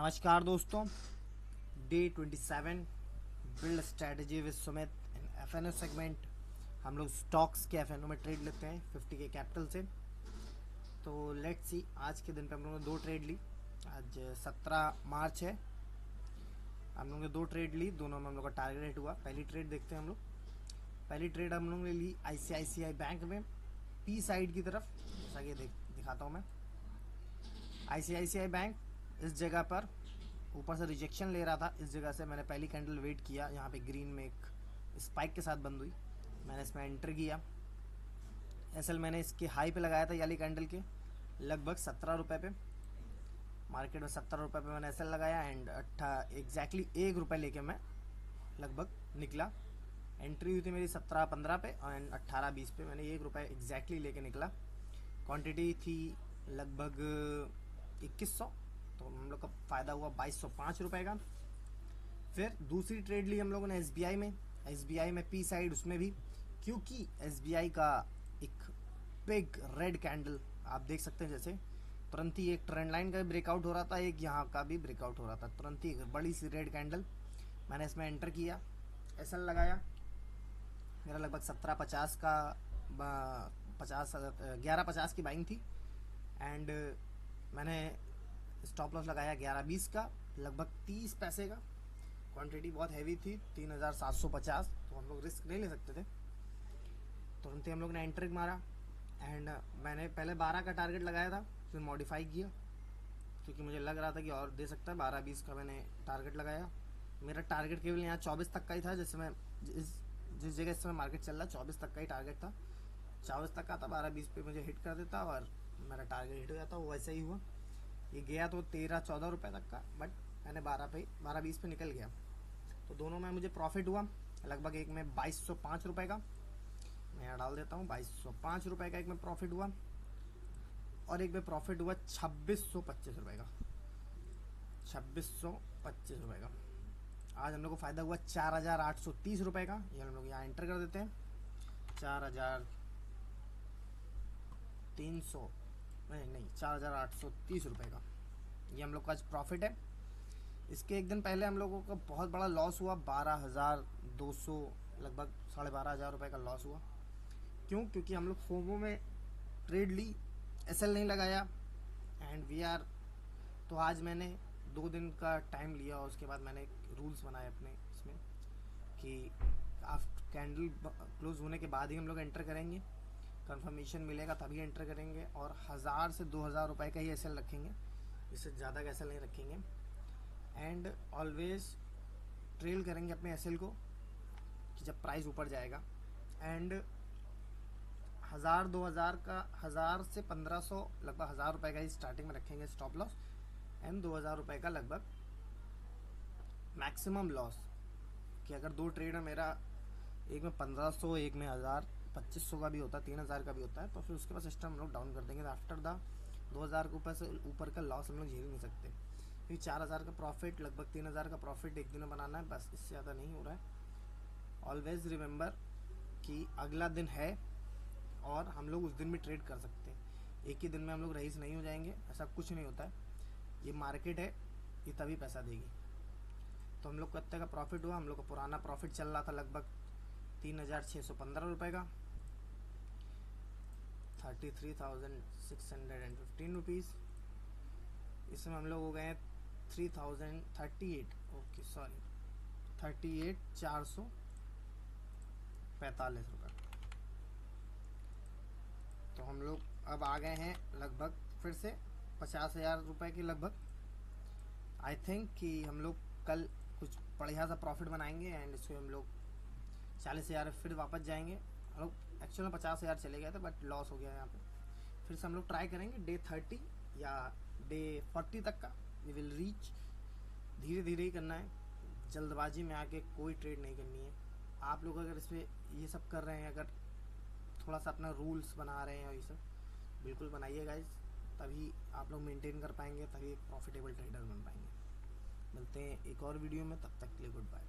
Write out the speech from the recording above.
नमस्कार दोस्तों। Day 27 build strategy with Sumit in FnO segment. हम लोग स्टॉक्स के एफएनओ में ट्रेड लेते हैं 50 के कैपिटल से। तो लेट्स सी, आज के दिन पे हम लोगों ने 2 ट्रेड ली। आज 17 मार्च है। हम लोगों ने 2 ट्रेड ली, दोनों में हम लोग का टारगेट हिट हुआ। पहली ट्रेड देखते हैं हम लोग। पहली ट्रेड हम लोगों ने ली आईसीआईसीआई बैंक में पी साइड की तरफ। जैसा कि दिखाता हूँ मैं। आईसीआईसीआई बैंक इस जगह पर ऊपर से रिजेक्शन ले रहा था। इस जगह से मैंने पहली कैंडल वेट किया, यहाँ पे ग्रीन में एक स्पाइक के साथ बंद हुई। मैंने इसमें एंटर किया। एसएल मैंने इसके हाई पे लगाया था याली कैंडल के लगभग 17 रुपये पे। मार्केट में 17 रुपये पे मैंने एसएल लगाया एंड एग्जैक्टली 1 रुपये लेके मैं लगभग निकला। एंट्री हुई थी मेरी 17-15 पे एंड 18-20 पे मैंने 1 रुपये एग्जैक्टली लेके निकला। क्वांटिटी थी लगभग 2100, तो हम लोग का फ़ायदा हुआ 2205 रुपये का। फिर दूसरी ट्रेड ली हम लोगों ने एसबीआई में। एसबीआई में पी साइड, उसमें भी क्योंकि एसबीआई का एक बिग रेड कैंडल आप देख सकते हैं, जैसे तुरंत ही एक ट्रेंड लाइन का भी ब्रेकआउट हो रहा था, एक यहाँ का भी ब्रेकआउट हो रहा था। तुरंत ही एक बड़ी सी रेड कैंडल, मैंने इसमें एंटर किया, एसएल लगाया। मेरा लगभग 17.50 का 11.50 की बाइंग थी एंड मैंने स्टॉप लॉस लगाया 11.20 का, लगभग 30 पैसे का। क्वांटिटी बहुत हैवी थी 3750, तो हम लोग रिस्क नहीं ले सकते थे। तुरंत ही हम लोग ने एंटर मारा एंड मैंने पहले 12 का टारगेट लगाया था, फिर मॉडिफाई किया क्योंकि मुझे लग रहा था कि और दे सकता है। 12.20 का मैंने टारगेट लगाया। मेरा टारगेट केवल यहाँ 24 तक का ही था। जैसे मैं जिस जगह इस समय मार्केट चल रहा 24 तक का ही टारगेट था। 24 तक का था, 12.20 पे मुझे हिट कर देता और मेरा टारगेट हिट हो जाता। वो वैसे ही हुआ। ये गया तो 13-14 रुपये तक का, बट मैंने 12-20 पे निकल गया। तो दोनों में मुझे प्रॉफिट हुआ लगभग। एक में 2205 रुपये का, मैं यहाँ डाल देता हूँ, 2205 रुपये का एक में प्रॉफिट हुआ और एक में प्रॉफिट हुआ 2625 रुपये का। 2625 रुपये का। आज हम लोग को फ़ायदा हुआ 4830 रुपये का। ये हम लोग यहाँ एंटर कर देते हैं। 4300 नहीं 4830 रुपये का ये हम लोग का आज प्रॉफिट है। इसके एक दिन पहले हम लोगों का बहुत बड़ा लॉस हुआ, 12,200, लगभग 12,500 रुपये का लॉस हुआ। क्यों? क्योंकि हम लोग फोमो में ट्रेड ली, एसएल नहीं लगाया एंड वीआर। तो आज मैंने 2 दिन का टाइम लिया और उसके बाद मैंने रूल्स बनाए अपने इसमें कि आफ्टर कैंडल क्लोज होने के बाद ही हम लोग एंटर करेंगे, कंफर्मेशन मिलेगा तभी एंटर करेंगे और 1000 से 2000 रुपये का ही एसएल रखेंगे, इससे ज़्यादा का एसएल नहीं रखेंगे। एंड ऑलवेज ट्रेल करेंगे अपने एसएल को कि जब प्राइस ऊपर जाएगा। एंड 1000-2000 का, 1000 से 1500, लगभग 1000 रुपये का ही स्टार्टिंग में रखेंगे स्टॉप लॉस एंड 2000 रुपये का लगभग मैक्सिमम लॉस। कि अगर 2 ट्रेड है मेरा, एक में 1500, एक में 1000, 2500 का भी होता है, 3000 का भी होता है, तो फिर उसके बाद सिस्टम हम लोग डाउन कर देंगे। आफ्टर द 2000 के ऊपर से ऊपर का लॉस हम लोग झेल नहीं सकते, क्योंकि 4000 का प्रॉफिट, लगभग 3000 का प्रॉफिट एक दिन में बनाना है, बस इससे ज़्यादा नहीं हो रहा है। ऑलवेज रिमेंबर कि अगला दिन है और हम लोग उस दिन भी ट्रेड कर सकते हैं। एक ही दिन में हम लोग रईस नहीं हो जाएंगे, ऐसा कुछ नहीं होता है। ये मार्केट है, ये तभी पैसा देगी। तो हम लोग को कितने का प्रॉफिट हुआ? हम लोग का पुराना प्रॉफिट चल रहा था लगभग 3615 रुपये का, 33,615 रुपीज़। इसमें हम लोग हो गए 3038, ओके सॉरी, 38,445 रुपये। तो हम लोग अब आ गए हैं लगभग फिर से 50,000 रुपये के लगभग। आई थिंक कि हम लोग कल कुछ बढ़िया सा प्रॉफिट बनाएंगे एंड इसको हम लोग 40,000 फिर वापस जाएंगे। हम लोग एक्चुअल में 50,000 चले गए थे, बट लॉस हो गया यहाँ पे। फिर से हम लोग ट्राई करेंगे डे 30 या डे 40 तक का। We will reach. धीरे धीरे ही करना है, जल्दबाजी में आके कोई ट्रेड नहीं करनी है। आप लोग अगर इसमें ये सब कर रहे हैं, अगर थोड़ा सा अपना रूल्स बना रहे हैं और ये सब बिल्कुल बनाइए गाइस, तभी आप लोग मेंटेन कर पाएंगे, तभी एक प्रॉफिटेबल ट्रेडर बन पाएंगे। मिलते हैं एक और वीडियो में, तब तक के लिए गुड बाय।